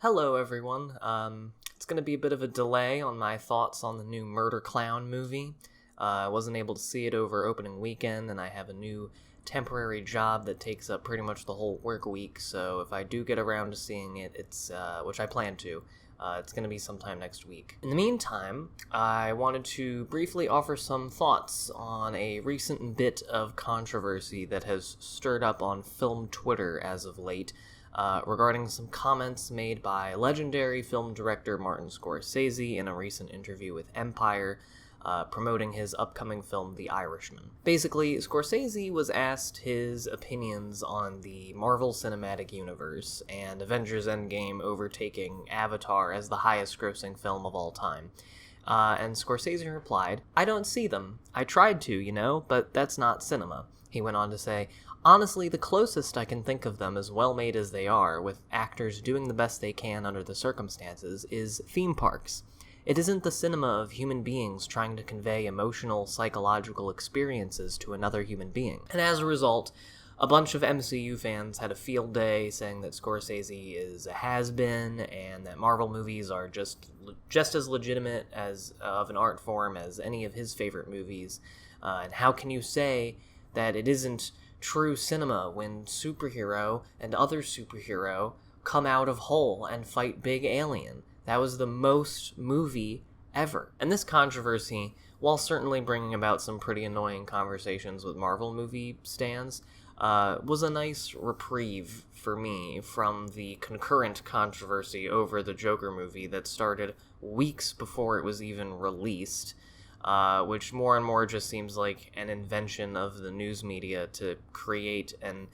Hello, everyone. It's going to be a bit of a delay on my thoughts on the new Murder Clown movie. I wasn't able to see it over opening weekend, and I have a new temporary job that takes up pretty much the whole work week, so if I do get around to seeing it, which I plan to, it's going to be sometime next week. In the meantime, I wanted to briefly offer some thoughts on a recent bit of controversy that has stirred up on film Twitter as of late, regarding some comments made by legendary film director Martin Scorsese in a recent interview with Empire, promoting his upcoming film, The Irishman. Basically, Scorsese was asked his opinions on the Marvel Cinematic Universe and Avengers Endgame overtaking Avatar as the highest-grossing film of all time. And Scorsese replied, "I don't see them. I tried to, but that's not cinema." He went on to say, "Honestly, the closest I can think of them, as well-made as they are, with actors doing the best they can under the circumstances, is theme parks. It isn't the cinema of human beings trying to convey emotional, psychological experiences to another human being." And as a result, a bunch of MCU fans had a field day saying that Scorsese is a has-been and that Marvel movies are just as legitimate as of an art form as any of his favorite movies. And how can you say that it isn't true cinema when superhero and other superhero come out of hole and fight big alien? That was the most movie ever. And this controversy, while certainly bringing about some pretty annoying conversations with Marvel movie stans, was a nice reprieve for me from the concurrent controversy over the Joker movie that started weeks before it was even released, which more and more just seems like an invention of the news media to create an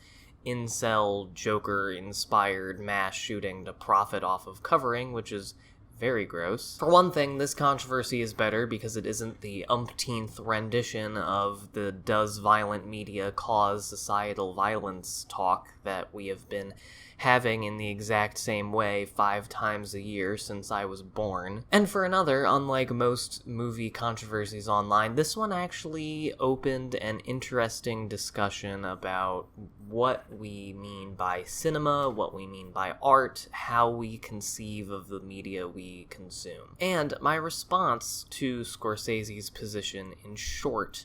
incel Joker-inspired mass shooting to profit off of covering, which is very gross. For one thing, this controversy is better because it isn't the umpteenth rendition of the "does violent media cause societal violence" talk that we have been having in the exact same way 5 times a year since I was born. And for another, unlike most movie controversies online, this one actually opened an interesting discussion about what we mean by cinema, what we mean by art, how we conceive of the media we consume. And my response to Scorsese's position, in short,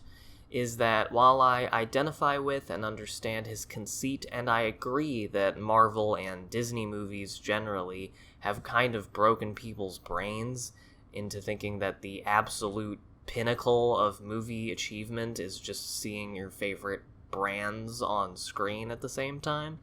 is that while I identify with and understand his conceit, and I agree that Marvel and Disney movies generally have kind of broken people's brains into thinking that the absolute pinnacle of movie achievement is just seeing your favorite brands on screen at the same time,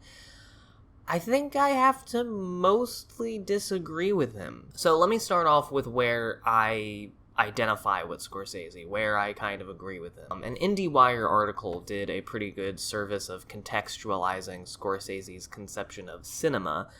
I think I have to mostly disagree with him. So let me start off with where I identify with Scorsese, where I kind of agree with him. An IndieWire article did a pretty good service of contextualizing Scorsese's conception of cinema,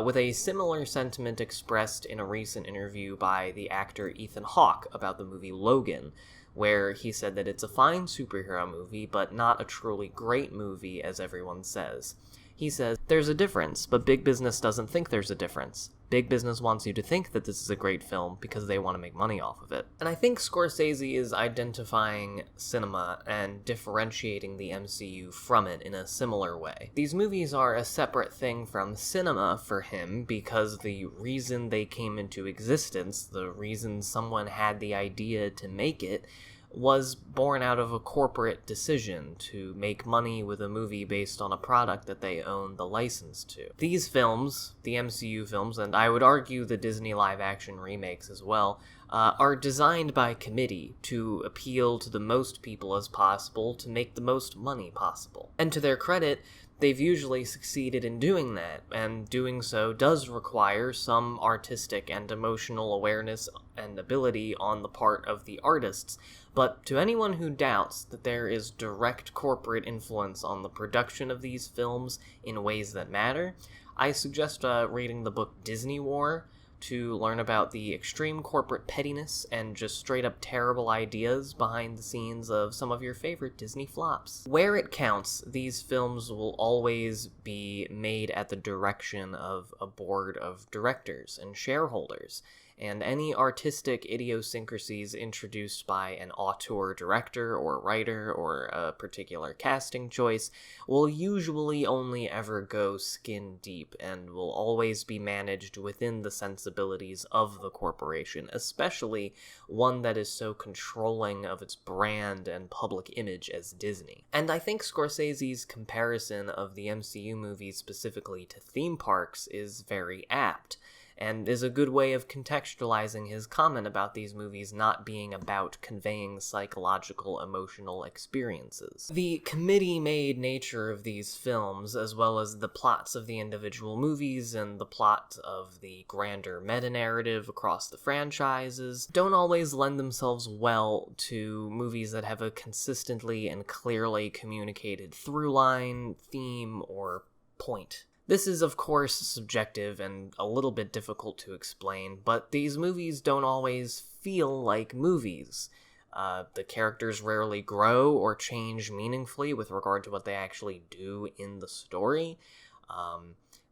with a similar sentiment expressed in a recent interview by the actor Ethan Hawke about the movie Logan, where he said that it's a fine superhero movie, but not a truly great movie as everyone says. He says, "There's a difference, but big business doesn't think there's a difference. Big business wants you to think that this is a great film because they want to make money off of it." And I think Scorsese is identifying cinema and differentiating the MCU from it in a similar way. These movies are a separate thing from cinema for him because the reason they came into existence, the reason someone had the idea to make it, was born out of a corporate decision to make money with a movie based on a product that they own the license to. These films, the MCU films, and I would argue the Disney live-action remakes as well, are designed by committee to appeal to the most people as possible to make the most money possible. And to their credit, they've usually succeeded in doing that, and doing so does require some artistic and emotional awareness and ability on the part of the artists. But to anyone who doubts that there is direct corporate influence on the production of these films in ways that matter, I suggest reading the book Disney War to learn about the extreme corporate pettiness and just straight up terrible ideas behind the scenes of some of your favorite Disney flops. Where it counts, these films will always be made at the direction of a board of directors and shareholders, and any artistic idiosyncrasies introduced by an auteur director or writer or a particular casting choice will usually only ever go skin deep and will always be managed within the sensibilities of the corporation, especially one that is so controlling of its brand and public image as Disney. And I think Scorsese's comparison of the MCU movies specifically to theme parks is very apt, and is a good way of contextualizing his comment about these movies not being about conveying psychological, emotional experiences. The committee-made nature of these films, as well as the plots of the individual movies and the plot of the grander meta-narrative across the franchises, don't always lend themselves well to movies that have a consistently and clearly communicated through-line, theme, or point. This is, of course, subjective and a little bit difficult to explain, but these movies don't always feel like movies. The characters rarely grow or change meaningfully with regard to what they actually do in the story.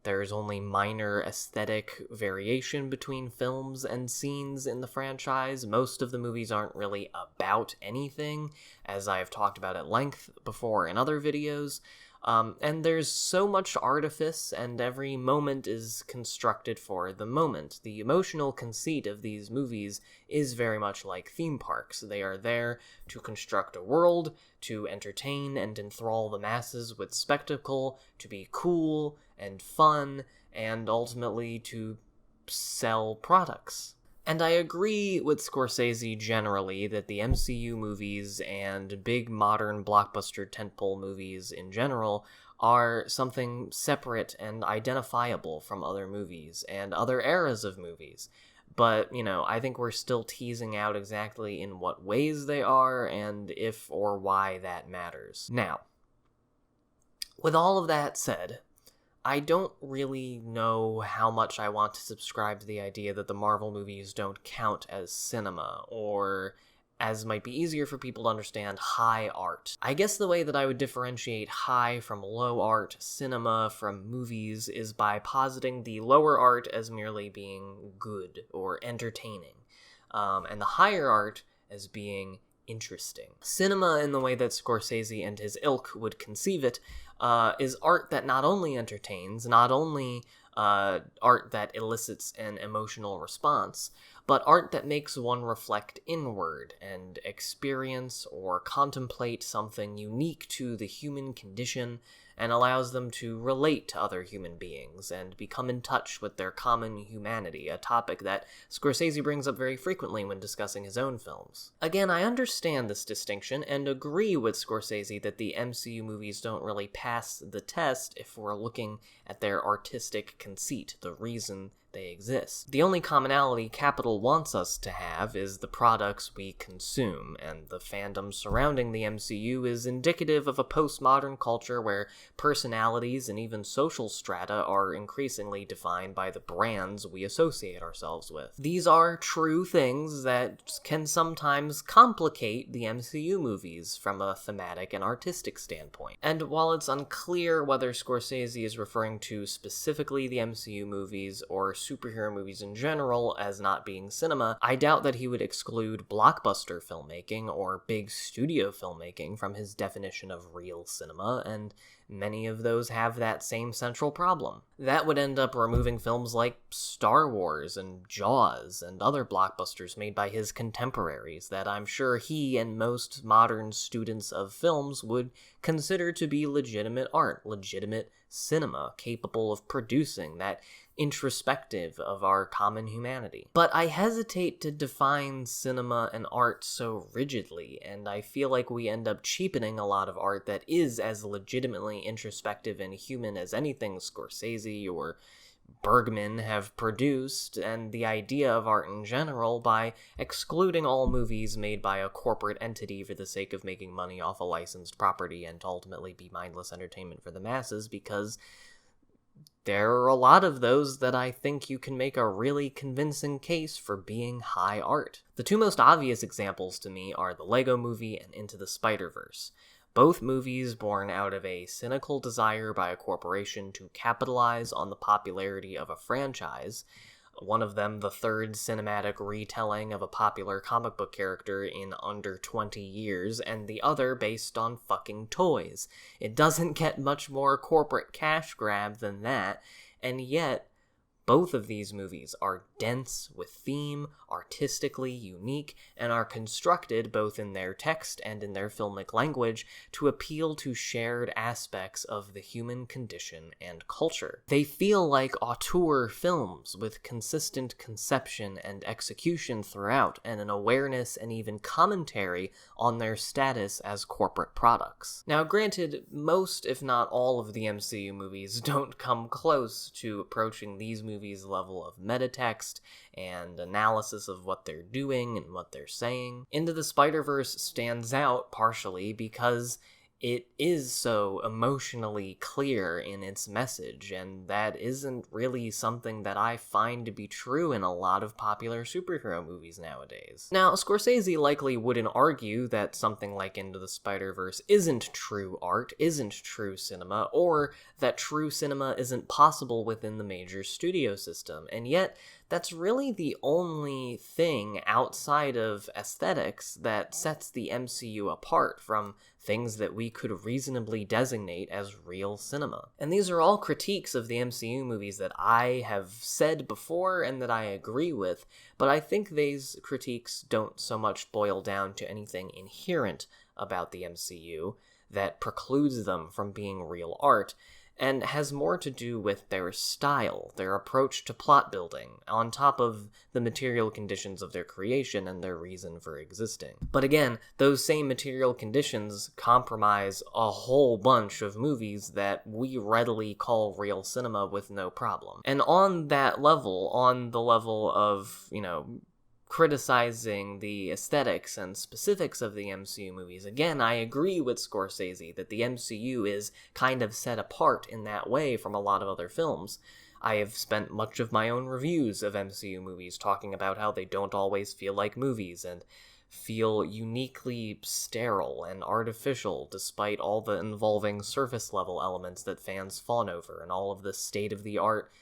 There's only minor aesthetic variation between films and scenes in the franchise. Most of the movies aren't really about anything, as I've talked about at length before in other videos. And there's so much artifice, and every moment is constructed for the moment. The emotional conceit of these movies is very much like theme parks. They are there to construct a world, to entertain and enthrall the masses with spectacle, to be cool and fun, and ultimately to sell products. And I agree with Scorsese generally that the MCU movies and big modern blockbuster tentpole movies in general are something separate and identifiable from other movies and other eras of movies. But, I think we're still teasing out exactly in what ways they are and if or why that matters. Now, with all of that said, I don't really know how much I want to subscribe to the idea that the Marvel movies don't count as cinema, or, as might be easier for people to understand, high art. I guess the way that I would differentiate high from low art cinema from movies is by positing the lower art as merely being good or entertaining, and the higher art as being interesting. Cinema, in the way that Scorsese and his ilk would conceive it, is art that not only entertains, not only art that elicits an emotional response, but art that makes one reflect inward and experience or contemplate something unique to the human condition and allows them to relate to other human beings and become in touch with their common humanity, a topic that Scorsese brings up very frequently when discussing his own films. Again, I understand this distinction and agree with Scorsese that the MCU movies don't really pass the test if we're looking at their artistic conceit, the reason they exist. The only commonality Capital wants us to have is the products we consume, and the fandom surrounding the MCU is indicative of a postmodern culture where personalities and even social strata are increasingly defined by the brands we associate ourselves with. These are true things that can sometimes complicate the MCU movies from a thematic and artistic standpoint. And while it's unclear whether Scorsese is referring to specifically the MCU movies or superhero movies in general as not being cinema, I doubt that he would exclude blockbuster filmmaking or big studio filmmaking from his definition of real cinema, and many of those have that same central problem. That would end up removing films like Star Wars and Jaws and other blockbusters made by his contemporaries that I'm sure he and most modern students of films would consider to be legitimate art, legitimate cinema, capable of producing that introspective of our common humanity. But I hesitate to define cinema and art so rigidly, and I feel like we end up cheapening a lot of art that is as legitimately introspective and human as anything Scorsese or Bergman have produced, and the idea of art in general, by excluding all movies made by a corporate entity for the sake of making money off a licensed property and to ultimately be mindless entertainment for the masses, because there are a lot of those that I think you can make a really convincing case for being high art. The two most obvious examples to me are the Lego Movie and Into the Spider-Verse. Both movies born out of a cynical desire by a corporation to capitalize on the popularity of a franchise, one of them the third cinematic retelling of a popular comic book character in under 20 years, and the other based on fucking toys. It doesn't get much more corporate cash grab than that, and yet both of these movies are dense with theme, artistically unique, and are constructed both in their text and in their filmic language to appeal to shared aspects of the human condition and culture. They feel like auteur films with consistent conception and execution throughout, and an awareness and even commentary on their status as corporate products. Now, granted, most, if not all, of the MCU movies don't come close to approaching these movies' level of metatext and analysis of what they're doing and what they're saying. Into the Spider-Verse stands out partially because it is so emotionally clear in its message, and that isn't really something that I find to be true in a lot of popular superhero movies nowadays. Now, Scorsese likely wouldn't argue that something like Into the Spider-Verse isn't true art, isn't true cinema, or that true cinema isn't possible within the major studio system, and yet that's really the only thing outside of aesthetics that sets the MCU apart from things that we could reasonably designate as real cinema. And these are all critiques of the MCU movies that I have said before and that I agree with, but I think these critiques don't so much boil down to anything inherent about the MCU that precludes them from being real art, and has more to do with their style, their approach to plot building, on top of the material conditions of their creation and their reason for existing. But again, those same material conditions compromise a whole bunch of movies that we readily call real cinema with no problem. And on that level, on the level of, criticizing the aesthetics and specifics of the MCU movies, again, I agree with Scorsese that the MCU is kind of set apart in that way from a lot of other films. I have spent much of my own reviews of MCU movies talking about how they don't always feel like movies and feel uniquely sterile and artificial despite all the involving surface-level elements that fans fawn over and all of the state-of-the-art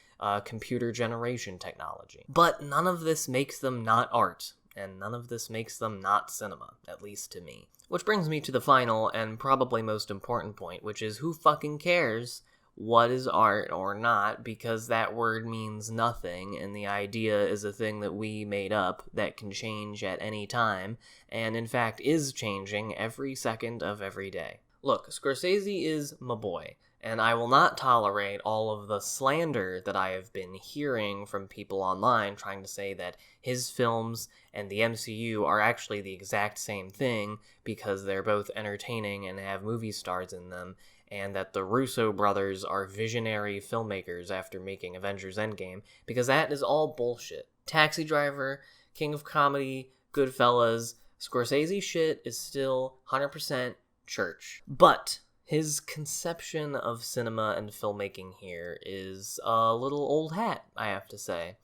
computer generation technology. But none of this makes them not art, and none of this makes them not cinema, at least to me. Which brings me to the final and probably most important point, which is who fucking cares what is art or not, because that word means nothing, and the idea is a thing that we made up that can change at any time, and in fact is changing every second of every day. Look, Scorsese is my boy, and I will not tolerate all of the slander that I have been hearing from people online trying to say that his films and the MCU are actually the exact same thing because they're both entertaining and have movie stars in them, and that the Russo brothers are visionary filmmakers after making Avengers Endgame, because that is all bullshit. Taxi Driver, King of Comedy, Goodfellas, Scorsese shit is still 100% church. But his conception of cinema and filmmaking here is a little old hat, I have to say.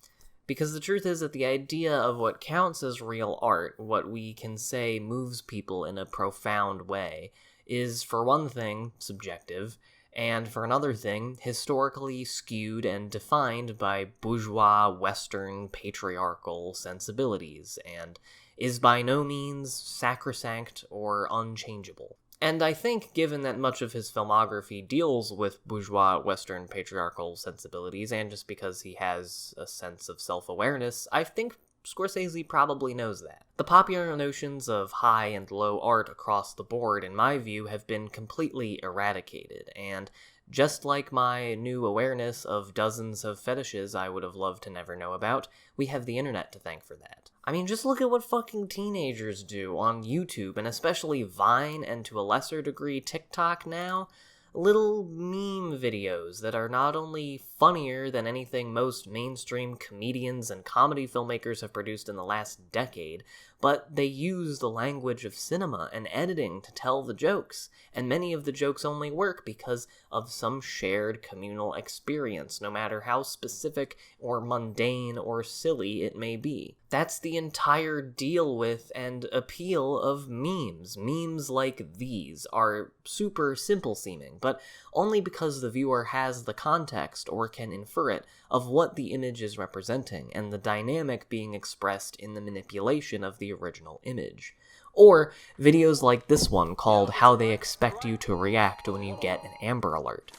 Because the truth is that the idea of what counts as real art, what we can say moves people in a profound way, is, for one thing, subjective, and for another thing, historically skewed and defined by bourgeois, Western, patriarchal sensibilities, and is by no means sacrosanct or unchangeable. And I think, given that much of his filmography deals with bourgeois, Western, patriarchal sensibilities, and just because he has a sense of self-awareness, I think Scorsese probably knows that. The popular notions of high and low art across the board, in my view, have been completely eradicated, and just like my new awareness of dozens of fetishes I would have loved to never know about, we have the internet to thank for that. I mean, just look at what fucking teenagers do on YouTube, and especially Vine, and to a lesser degree TikTok now. Little meme videos that are not only funnier than anything most mainstream comedians and comedy filmmakers have produced in the last decade, but they use the language of cinema and editing to tell the jokes, and many of the jokes only work because of some shared communal experience, no matter how specific or mundane or silly it may be. That's the entire deal with and appeal of memes. Memes like these are super simple seeming, but only because the viewer has the context, or can infer it, of what the image is representing, and the dynamic being expressed in the manipulation of the original image. Or videos like this one called How They Expect You to React When You Get an Amber Alert.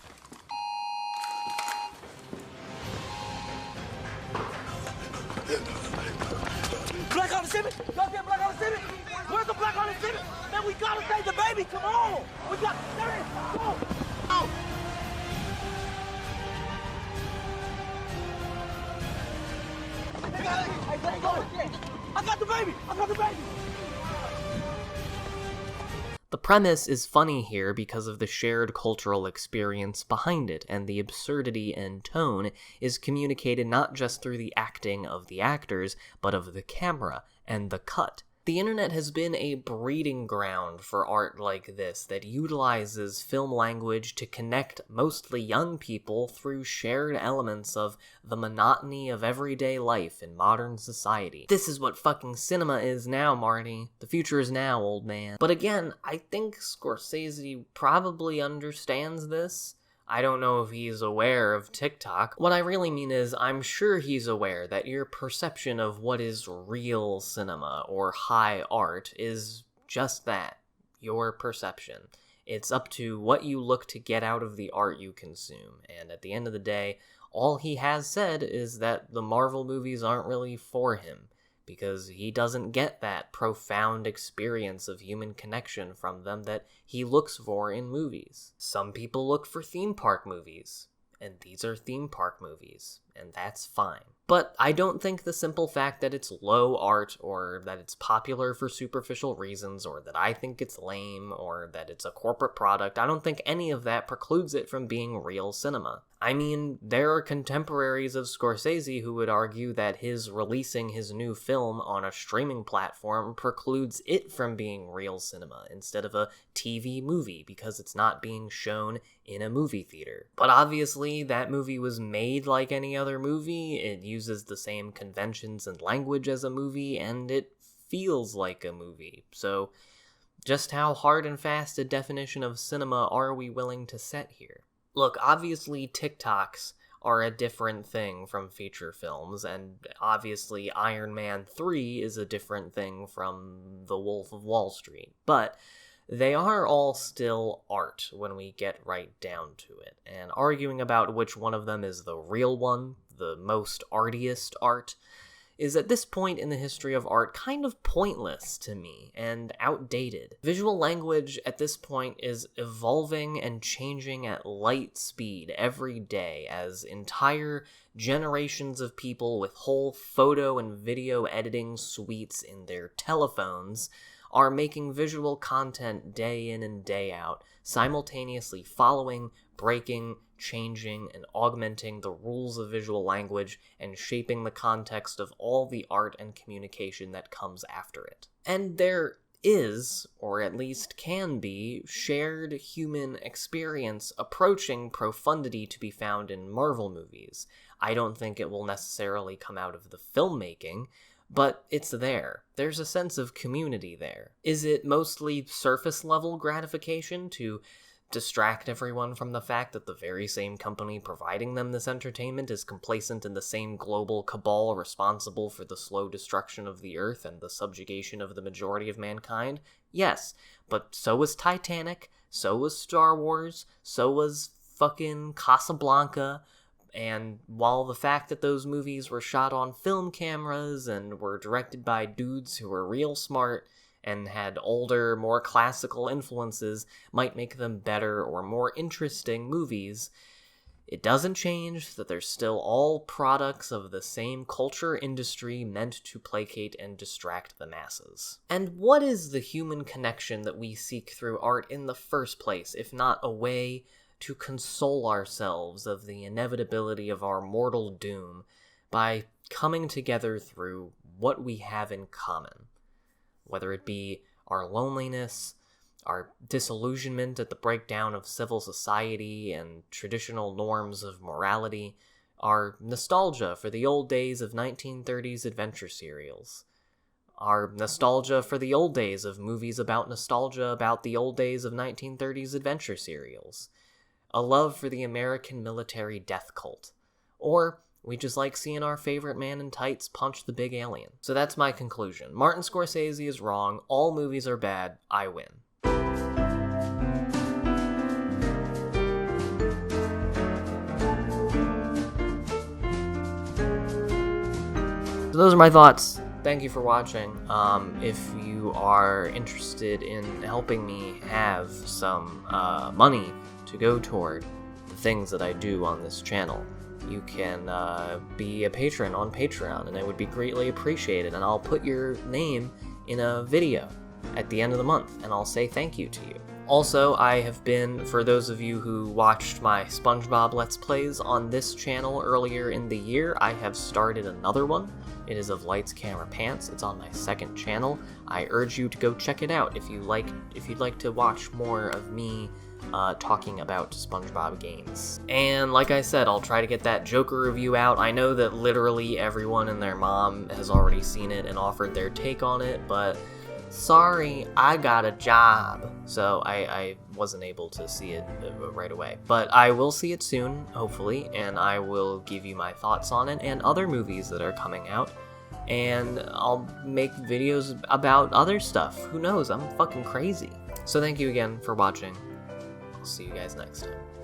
Black on the Civic! Y'all get Black on the Civic! Where's the Black on the Civic? Man, we gotta save the baby! Come on! We got... There it is! Come on! Out! Hey, let it go! I got the baby! I got the baby! The premise is funny here because of the shared cultural experience behind it, and the absurdity and tone is communicated not just through the acting of the actors, but of the camera and the cut. The internet has been a breeding ground for art like this that utilizes film language to connect mostly young people through shared elements of the monotony of everyday life in modern society. This is what fucking cinema is now, Marty. The future is now, old man. But again, I think Scorsese probably understands this. I don't know if he's aware of TikTok. What I really mean is, I'm sure he's aware that your perception of what is real cinema or high art is just that, your perception. It's up to what you look to get out of the art you consume, and at the end of the day, all he has said is that the Marvel movies aren't really for him, because he doesn't get that profound experience of human connection from them that he looks for in movies. Some people look for theme park movies, and these are theme park movies, and that's fine. But I don't think the simple fact that it's low art, or that it's popular for superficial reasons, or that I think it's lame, or that it's a corporate product, I don't think any of that precludes it from being real cinema. I mean, there are contemporaries of Scorsese who would argue that his releasing his new film on a streaming platform precludes it from being real cinema instead of a TV movie because it's not being shown in a movie theater. But obviously, that movie was made like any other movie, it uses the same conventions and language as a movie, and it feels like a movie. So, just how hard and fast a definition of cinema are we willing to set here? Look, obviously TikToks are a different thing from feature films, and obviously Iron Man 3 is a different thing from The Wolf of Wall Street, but they are all still art when we get right down to it, and arguing about which one of them is the real one, the most artiest art, is at this point in the history of art kind of pointless to me and outdated. Visual language at this point is evolving and changing at light speed every day as entire generations of people with whole photo and video editing suites in their telephones are making visual content day in and day out, simultaneously following, breaking, changing, and augmenting the rules of visual language and shaping the context of all the art and communication that comes after it. And there is, or at least can be, shared human experience approaching profundity to be found in Marvel movies. I don't think it will necessarily come out of the filmmaking, but it's there. There's a sense of community there. Is it mostly surface-level gratification to distract everyone from the fact that the very same company providing them this entertainment is complacent in the same global cabal responsible for the slow destruction of the Earth and the subjugation of the majority of mankind? Yes, but so was Titanic, so was Star Wars, so was fucking Casablanca. And while the fact that those movies were shot on film cameras and were directed by dudes who were real smart and had older, more classical influences might make them better or more interesting movies, it doesn't change that they're still all products of the same culture industry meant to placate and distract the masses. And what is the human connection that we seek through art in the first place, if not a way to console ourselves of the inevitability of our mortal doom by coming together through what we have in common, whether it be our loneliness, our disillusionment at the breakdown of civil society and traditional norms of morality, our nostalgia for the old days of 1930s adventure serials, our nostalgia for the old days of movies about nostalgia about the old days of 1930s adventure serials, a love for the American military death cult, or we just like seeing our favorite man in tights punch the big alien. So that's my conclusion. Martin Scorsese is wrong. All movies are bad. I win. So those are my thoughts. Thank you for watching. If you are interested in helping me have some money to go toward the things that I do on this channel, you can be a patron on Patreon, and it would be greatly appreciated, and I'll put your name in a video at the end of the month, and I'll say thank you to you. Also, I have been, for those of you who watched my SpongeBob Let's Plays on this channel earlier in the year, I have started another one. It is of Lights, Camera, Pants. It's on my second channel. I urge you to go check it out if you'd like to watch more of me talking about SpongeBob games. And like I said, I'll try to get that Joker review out. I know that literally everyone and their mom has already seen it and offered their take on it, but sorry, I got a job, so I wasn't able to see it right away. But I will see it soon, hopefully, and I will give you my thoughts on it and other movies that are coming out, and I'll make videos about other stuff. Who knows? I'm fucking crazy. So thank you again for watching. I'll see you guys next time.